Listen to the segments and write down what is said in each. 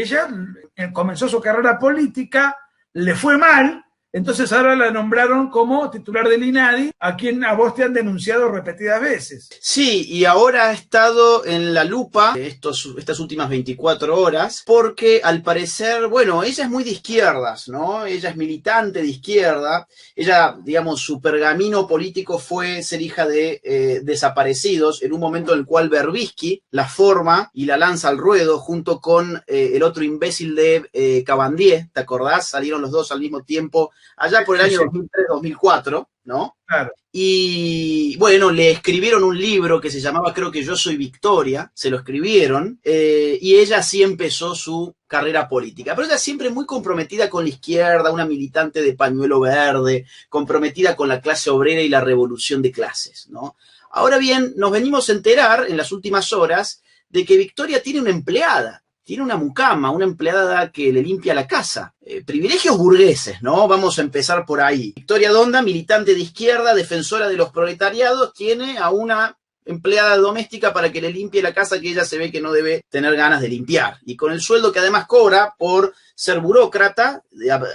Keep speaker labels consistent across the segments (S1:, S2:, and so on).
S1: ella comenzó su carrera política, le fue mal, entonces ahora la nombraron como titular del INADI, a quien a vos te han denunciado repetidas veces.
S2: Sí, y ahora ha estado en la lupa estas últimas 24 horas, porque al parecer, bueno, ella es muy de izquierdas, ¿no? Ella es militante de izquierda, ella, digamos, su pergamino político fue ser hija de desaparecidos, en un momento en el cual Berbisky la forma y la lanza al ruedo junto con el otro imbécil de Cabandier, ¿te acordás? Salieron los dos al mismo tiempo, allá por el año 2003-2004, ¿no?
S1: Claro.
S2: Y bueno, le escribieron un libro que se llamaba, creo que Yo soy Victoria, se lo escribieron, y ella así empezó su carrera política. Pero ella siempre muy comprometida con la izquierda, una militante de pañuelo verde, comprometida con la clase obrera y la revolución de clases, ¿no? Ahora bien, nos venimos a enterar en las últimas horas de que Victoria tiene una empleada. Tiene una mucama, una empleada que le limpia la casa. Privilegios burgueses, ¿no? Vamos a empezar por ahí. Victoria Donda, militante de izquierda, defensora de los proletariados, tiene a una empleada doméstica para que le limpie la casa que ella se ve que no debe tener ganas de limpiar. Y con el sueldo que además cobra por ser burócrata,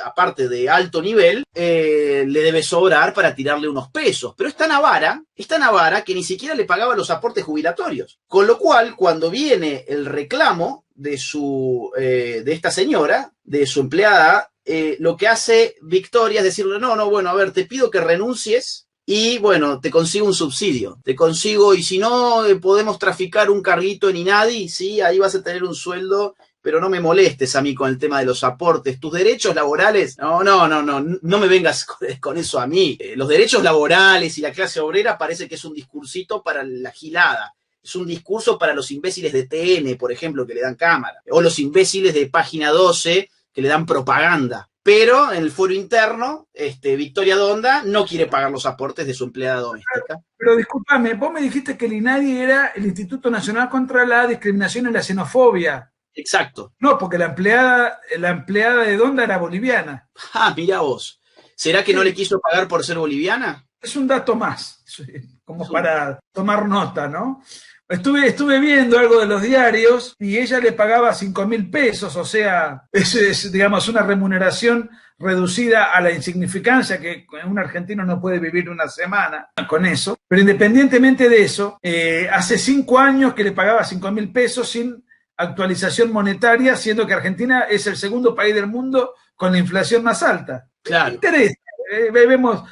S2: aparte de alto nivel, le debe sobrar para tirarle unos pesos. Pero es tan avara que ni siquiera le pagaba los aportes jubilatorios. Con lo cual, cuando viene el reclamo de esta señora, de su empleada, lo que hace Victoria es decirle, no, bueno, a ver, te pido que renuncies y, bueno, te consigo un subsidio, y si no, podemos traficar un carguito en INADI, sí, ahí vas a tener un sueldo, pero no me molestes a mí con el tema de los aportes. Tus derechos laborales, no me vengas con eso a mí. Los derechos laborales y la clase obrera parece que es un discursito para la gilada. Es un discurso para los imbéciles de TN, por ejemplo, que le dan cámara, o los imbéciles de Página 12 que le dan propaganda. Pero en el foro interno, Victoria Donda no quiere pagar los aportes de su empleada doméstica.
S1: Pero discúlpame, vos me dijiste que el INADI era el Instituto Nacional contra la Discriminación y la Xenofobia.
S2: Exacto.
S1: No, porque la empleada de Donda era boliviana.
S2: Ah, mirá vos. ¿Será que no le quiso pagar por ser boliviana?
S1: Es un dato más, como para tomar nota, ¿no? Estuve viendo algo de los diarios y ella le pagaba 5.000 pesos, o sea, es, digamos, una remuneración reducida a la insignificancia, que un argentino no puede vivir una semana con eso. Pero independientemente de eso, hace 5 años que le pagaba 5.000 pesos sin actualización monetaria, siendo que Argentina es el segundo país del mundo con la inflación más alta.
S2: Claro.
S1: Interesa, vemos...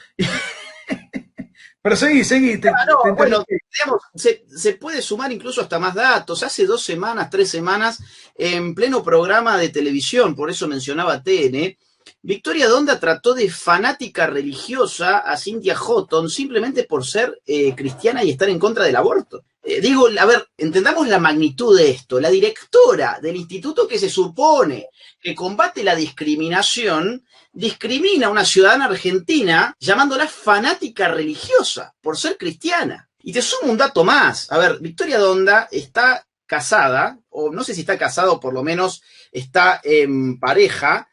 S1: Pero seguí.
S2: Bueno, digamos, se puede sumar incluso hasta más datos. Hace 2 semanas, 3 semanas, en pleno programa de televisión, por eso mencionaba TN, Victoria Donda trató de fanática religiosa a Cynthia Houghton simplemente por ser cristiana y estar en contra del aborto. A ver, entendamos la magnitud de esto. La directora del instituto que se supone que combate la discriminación, discrimina a una ciudadana argentina llamándola fanática religiosa por ser cristiana. Y te sumo un dato más. A ver, Victoria Donda está casada, o no sé si está casada o por lo menos está en pareja,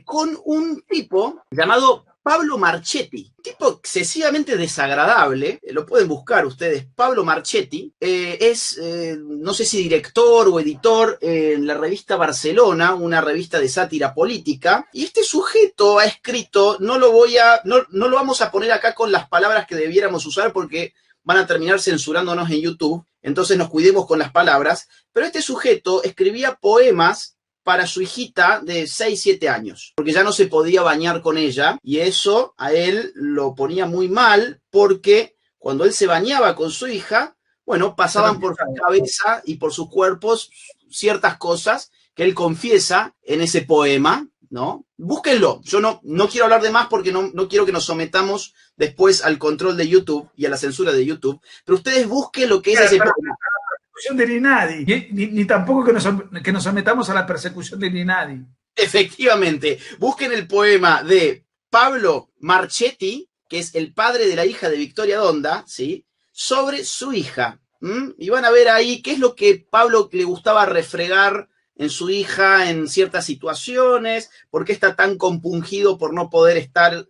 S2: con un tipo llamado Pablo Marchetti, un tipo excesivamente desagradable, lo pueden buscar ustedes. Pablo Marchetti es, no sé si director o editor en la revista Barcelona, una revista de sátira política, y este sujeto ha escrito, no lo vamos a poner acá con las palabras que debiéramos usar porque van a terminar censurándonos en YouTube, entonces nos cuidemos con las palabras, pero este sujeto escribía poemas para su hijita de 6, 7 años, porque ya no se podía bañar con ella, y eso a él lo ponía muy mal, porque cuando él se bañaba con su hija, bueno, pasaban por su cabeza y por sus cuerpos ciertas cosas que él confiesa en ese poema, ¿no? Búsquenlo. Yo no quiero hablar de más porque no quiero que nos sometamos después al control de YouTube y a la censura de YouTube, pero ustedes busquen lo que es ese poema.
S1: Del INADI, ni tampoco que nos sometamos a la persecución del INADI.
S2: Efectivamente, busquen el poema de Pablo Marchetti, que es el padre de la hija de Victoria Donda, ¿sí?, sobre su hija. Y van a ver ahí qué es lo que Pablo le gustaba refregar en su hija en ciertas situaciones, por qué está tan compungido por no poder estar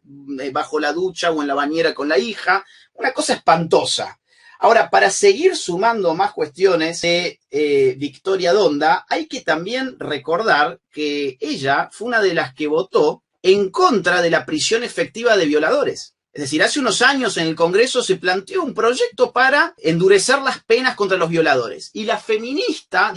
S2: bajo la ducha o en la bañera con la hija. Una cosa espantosa. Ahora, para seguir sumando más cuestiones de Victoria Donda, hay que también recordar que ella fue una de las que votó en contra de la prisión efectiva de violadores. Es decir, hace unos años en el Congreso se planteó un proyecto para endurecer las penas contra los violadores. Y la feminista,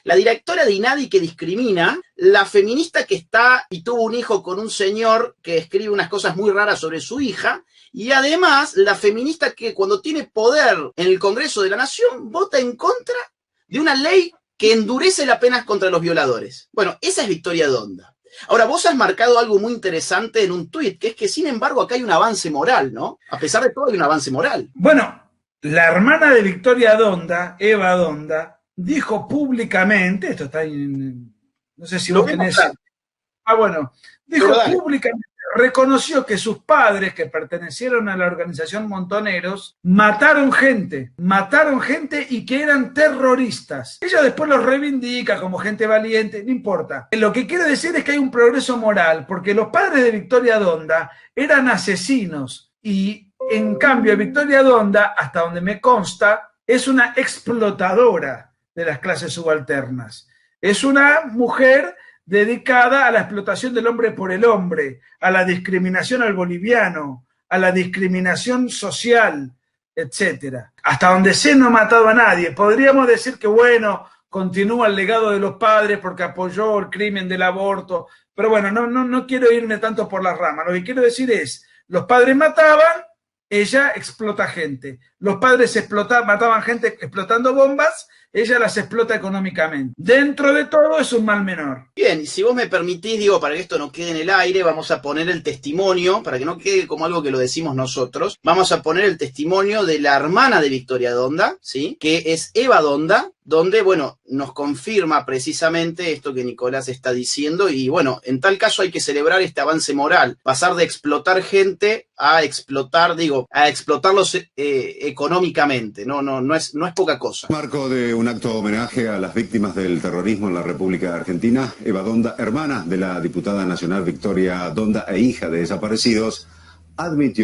S2: la directora de INADI que discrimina, la feminista que está y tuvo un hijo con un señor que escribe unas cosas muy raras sobre su hija, y además la feminista que cuando tiene poder en el Congreso de la Nación vota en contra de una ley que endurece las penas contra los violadores. Bueno, esa es Victoria Donda. Ahora, vos has marcado algo muy interesante en un tuit, que es que, sin embargo, acá hay un avance moral, ¿no? A pesar de todo, hay un avance moral.
S1: Bueno, la hermana de Victoria Donda, Eva Donda, dijo públicamente, esto está en, no sé si vos tenés... Dijo públicamente, reconoció que sus padres, que pertenecieron a la organización Montoneros, mataron gente y que eran terroristas. Ella después los reivindica como gente valiente, no importa. Lo que quiero decir es que hay un progreso moral, porque los padres de Victoria Donda eran asesinos y en cambio Victoria Donda, hasta donde me consta, es una explotadora de las clases subalternas. Es una mujer dedicada a la explotación del hombre por el hombre, a la discriminación al boliviano, a la discriminación social, etcétera. Hasta donde sé no ha matado a nadie. Podríamos decir que, bueno, continúa el legado de los padres porque apoyó el crimen del aborto, pero bueno, no quiero irme tanto por las ramas. Lo que quiero decir es, los padres mataban, ella explota gente. Los padres mataban gente explotando bombas, ella las explota económicamente. Dentro de todo es un mal menor.
S2: Bien, si vos me permitís, para que esto no quede en el aire, vamos a poner el testimonio, para que no quede como algo que lo decimos nosotros, vamos a poner el testimonio de la hermana de Victoria Donda, ¿sí? Que es Eva Donda, donde, nos confirma precisamente esto que Nicolás está diciendo y, en tal caso hay que celebrar este avance moral, pasar de explotar gente a explotarlos económicamente, no es poca cosa.
S3: Marco de un acto homenaje a las víctimas del terrorismo en la República Argentina, Eva Donda, hermana de la diputada nacional Victoria Donda e hija de desaparecidos,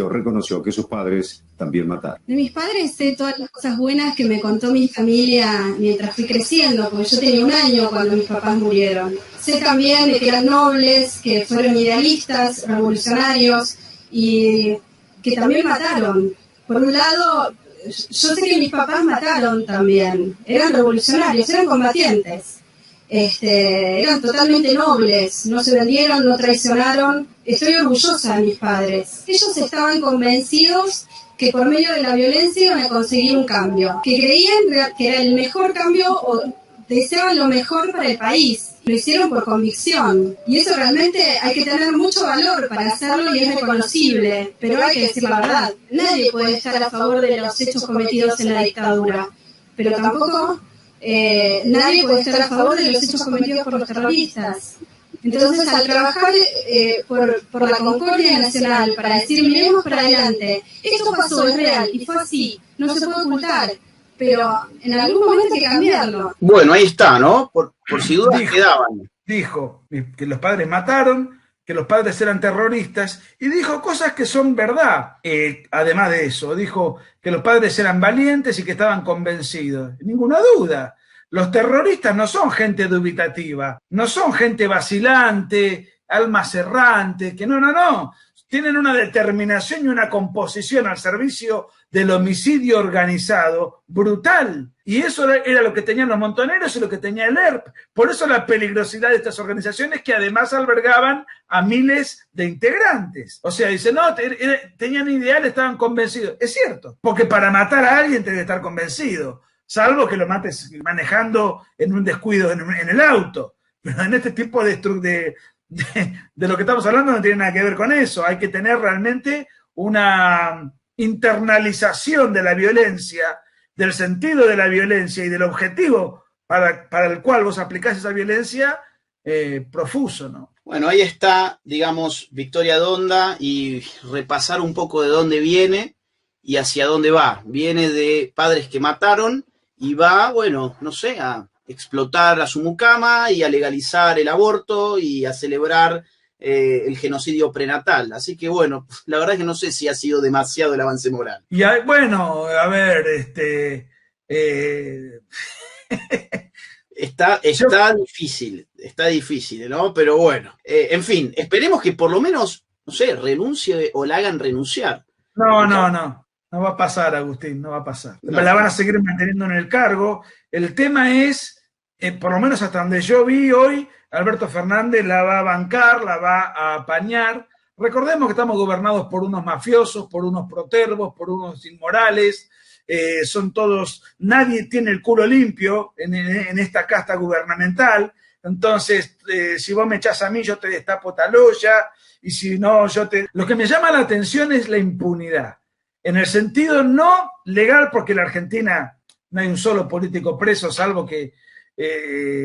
S3: reconoció que sus padres también mataron.
S4: De mis padres sé todas las cosas buenas que me contó mi familia mientras fui creciendo, porque yo tenía 1 año cuando mis papás murieron. Sé también de que eran nobles, que fueron idealistas, revolucionarios y que también mataron. Por un lado, yo sé que mis papás mataron también, eran revolucionarios, eran combatientes. Eran totalmente nobles, no se vendieron, no traicionaron. Estoy orgullosa de mis padres. Ellos estaban convencidos que por medio de la violencia iban a conseguir un cambio, que creían que era el mejor cambio o deseaban lo mejor para el país. Lo hicieron por convicción y eso realmente hay que tener mucho valor para hacerlo y es reconocible, pero hay que decir la verdad. Nadie puede estar a favor de los hechos cometidos en la dictadura, pero tampoco nadie puede estar a favor de los hechos cometidos por los terroristas. Entonces, al trabajar por la concordia nacional, para decir, miremos para adelante, esto pasó, es real, y fue así, no se puede ocultar, pero en algún momento hay que cambiarlo.
S2: Bueno, ahí está, ¿no? Por si dudas quedaban.
S1: Dijo que los padres mataron, que los padres eran terroristas, y dijo cosas que son verdad. Además de eso, dijo que los padres eran valientes y que estaban convencidos. Ninguna duda. Los terroristas no son gente dubitativa, no son gente vacilante, almas errantes, que no. Tienen una determinación y una composición al servicio del homicidio organizado brutal. Y eso era lo que tenían los montoneros y lo que tenía el ERP. Por eso la peligrosidad de estas organizaciones que además albergaban a miles de integrantes. O sea, dicen, no, tenían ideales, estaban convencidos. Es cierto, porque para matar a alguien tenés que estar convencido, salvo que lo mates manejando en un descuido en el auto. Pero en este tipo de lo que estamos hablando no tiene nada que ver con eso. Hay que tener realmente una internalización de la violencia, del sentido de la violencia y del objetivo para el cual vos aplicás esa violencia profuso, ¿no?
S2: Bueno, ahí está, Victoria Donda y repasar un poco de dónde viene y hacia dónde va. Viene de padres que mataron y va, a explotar a su mucama y a legalizar el aborto y a celebrar el genocidio prenatal. Así que bueno, la verdad es que no sé si ha sido demasiado el avance moral.
S1: Y bueno, a ver,
S2: Está difícil, ¿no? Pero bueno, en fin, esperemos que por lo menos, no sé, renuncie o la hagan renunciar.
S1: No va a pasar, Agustín, no va a pasar.
S2: No.
S1: La van a seguir manteniendo en el cargo. El tema es, por lo menos hasta donde yo vi hoy, Alberto Fernández la va a bancar, la va a apañar. Recordemos que estamos gobernados por unos mafiosos, por unos protervos, por unos inmorales. Son todos, nadie tiene el culo limpio en esta casta gubernamental. Entonces, si vos me echás a mí, yo te destapo tal olla, y si no, Lo que me llama la atención es la impunidad. En el sentido no legal, porque en la Argentina no hay un solo político preso, salvo que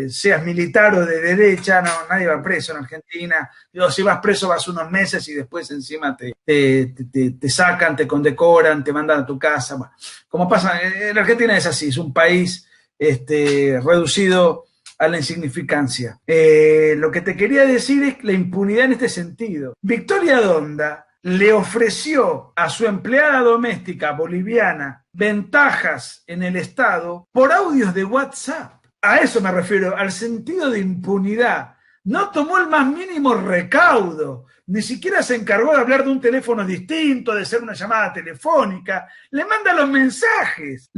S1: seas militar o de derecha, no, nadie va preso en Argentina. Digo, si vas preso vas unos meses y después encima te sacan, te condecoran, te mandan a tu casa. Bueno, como pasa, en la Argentina es así, es un país reducido a la insignificancia. Lo que te quería decir es la impunidad en este sentido. Victoria Donda le ofreció a su empleada doméstica boliviana ventajas en el Estado por audios de WhatsApp. A eso me refiero, al sentido de impunidad. No tomó el más mínimo recaudo, ni siquiera se encargó de hablar de un teléfono distinto, de hacer una llamada telefónica. Le manda los mensajes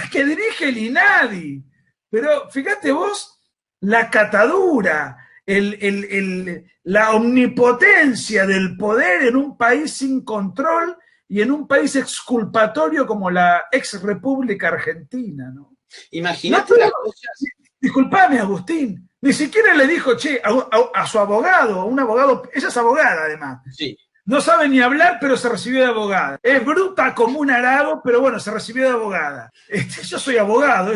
S1: que dirige el INADI. Pero fíjate vos, la catadura, la omnipotencia del poder en un país sin control y en un país exculpatorio como la ex República Argentina, ¿no?
S2: Imagínate las cosas.
S1: Disculpame, Agustín, ni siquiera le dijo, a su abogado, un abogado, ella es abogada además.
S2: Sí.
S1: No sabe ni hablar, pero se recibió de abogada. Es bruta como un arado, pero bueno, se recibió de abogada. Yo soy abogado,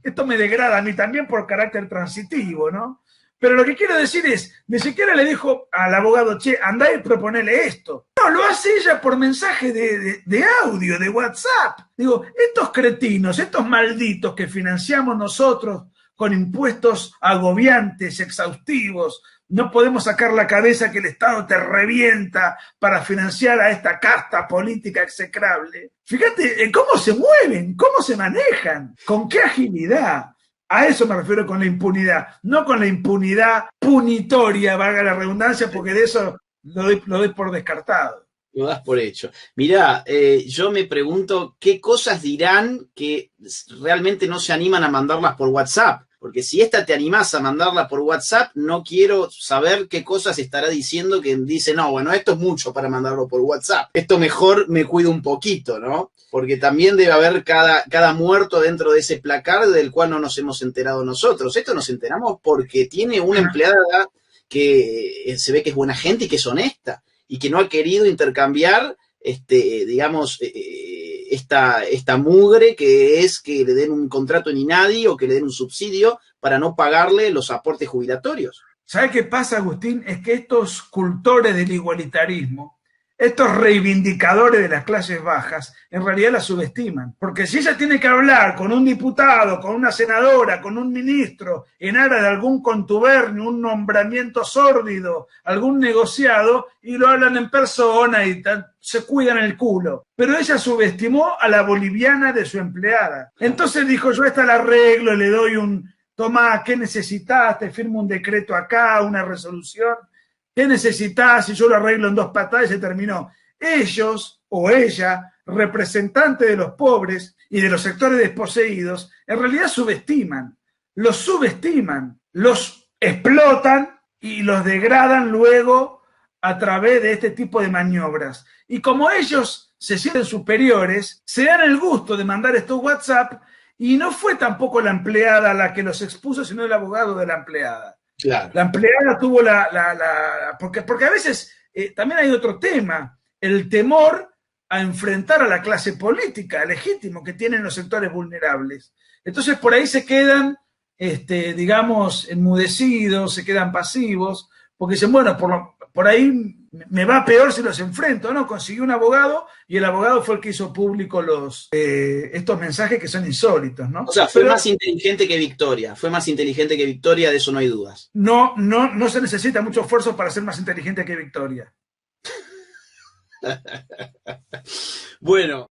S1: esto me degrada a mí también por carácter transitivo, ¿no? Pero lo que quiero decir es, ni siquiera le dijo al abogado, andá y proponele esto. No, lo hace ella por mensaje de audio, de WhatsApp. Digo, estos cretinos, estos malditos que financiamos nosotros con impuestos agobiantes, exhaustivos, no podemos sacar la cabeza que el Estado te revienta para financiar a esta casta política execrable. Fíjate cómo se mueven, cómo se manejan, con qué agilidad. A eso me refiero con la impunidad, no con la impunidad punitoria, valga la redundancia, porque de eso lo doy por descartado.
S2: Lo das por hecho. Mirá, yo me pregunto qué cosas dirán que realmente no se animan a mandarlas por WhatsApp. Porque si esta te animás a mandarla por WhatsApp, no quiero saber qué cosas estará diciendo que dice, no, bueno, esto es mucho para mandarlo por WhatsApp. Esto mejor me cuido un poquito, ¿no? Porque también debe haber cada muerto dentro de ese placar del cual no nos hemos enterado nosotros. Esto nos enteramos porque tiene una empleada que se ve que es buena gente y que es honesta y que no ha querido intercambiar, digamos, esta mugre que es que le den un contrato en INADI o que le den un subsidio para no pagarle los aportes jubilatorios.
S1: ¿Sabes qué pasa, Agustín? Es que estos cultores del igualitarismo, estos reivindicadores de las clases bajas, en realidad la subestiman. Porque si ella tiene que hablar con un diputado, con una senadora, con un ministro, en aras de algún contubernio, un nombramiento sórdido, algún negociado, y lo hablan en persona y se cuidan el culo. Pero ella subestimó a la boliviana de su empleada. Entonces dijo, yo esta la arreglo, le doy tomá, ¿qué necesitas? Te firmo un decreto acá, una resolución. ¿Qué necesitas? Si yo lo arreglo en 2 patadas y se terminó. Ellos o ella, representantes de los pobres y de los sectores desposeídos, en realidad subestiman, los explotan y los degradan luego a través de este tipo de maniobras. Y como ellos se sienten superiores, se dan el gusto de mandar estos WhatsApp y no fue tampoco la empleada la que los expuso, sino el abogado de la empleada.
S2: Claro.
S1: La empleada tuvo porque a veces también hay otro tema, el temor a enfrentar a la clase política legítimo que tienen los sectores vulnerables. Entonces por ahí se quedan, digamos, enmudecidos, se quedan pasivos, porque dicen, bueno, por ahí me va peor si los enfrento, ¿no? Consiguió un abogado y el abogado fue el que hizo público estos mensajes que son insólitos, ¿no?
S2: O sea, fue más inteligente que Victoria, de eso no hay dudas.
S1: No se necesita mucho esfuerzo para ser más inteligente que Victoria.
S2: Bueno,